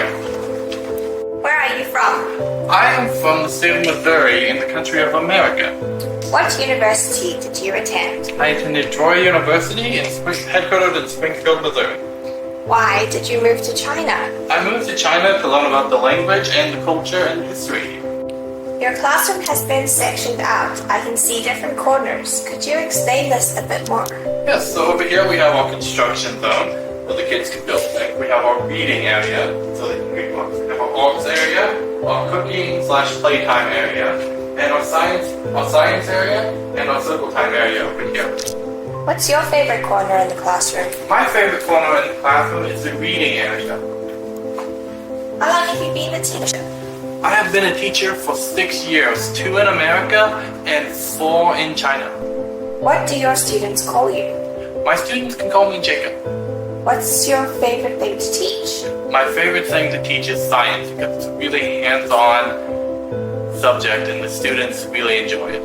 here. Where are you from? I am from the state of Missouri in the country of America. What university did you attend? I attended Troy University, headquartered in Springfield, Missouri. Why did you move to China? I moved to China to learn about the language and the culture and history. Your classroom has been sectioned out. I can see different corners. Could you explain this a bit more? Yes, so over here we have our construction zone where the kids can build things. We have our reading area, so they can read books. We have our arts area, our cooking/playtime area, and our science area, and our circle time area over here. What's your favorite corner in the classroom? My favorite corner in the classroom is the reading area. How long have you been a teacher? I have been a teacher for 6 years, 2 in America and 4 in China. What do your students call you? My students can call me Jacob. What's your favorite thing to teach? My favorite thing to teach is science because it's a really hands-on subject and the students really enjoy it.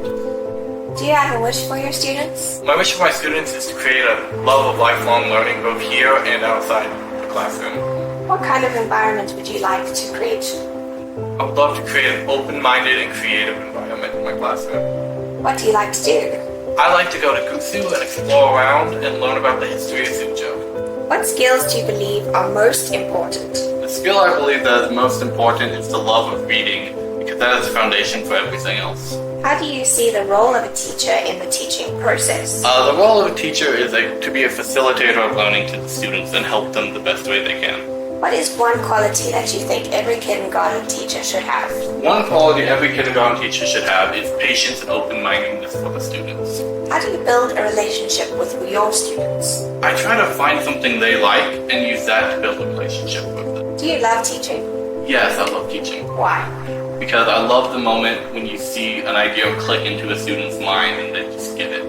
Do you have a wish for your students? My wish for my students is to create a love of lifelong learning both here and outside the classroom. What kind of environment would you like to create? I would love to create an open-minded and creative environment in my classroom. What do you like to do? I like to go to Gusu and explore around and learn about the history of Suzhou. What skills do you believe are most important? The skill I believe that is most important is the love of reading because that is the foundation for everything else. How do you see the role of a teacher in the teaching process? The role of a teacher is to be a facilitator of learning to the students and help them the best way they can. What is one quality that you think every kindergarten teacher should have? One quality every kindergarten teacher should have is patience and open-mindedness for the students. How do you build a relationship with your students? I try to find something they like and use that to build a relationship with them. Do you love teaching? Yes, I love teaching. Why? Because I love the moment when you see an idea click into a student's mind and they just get it.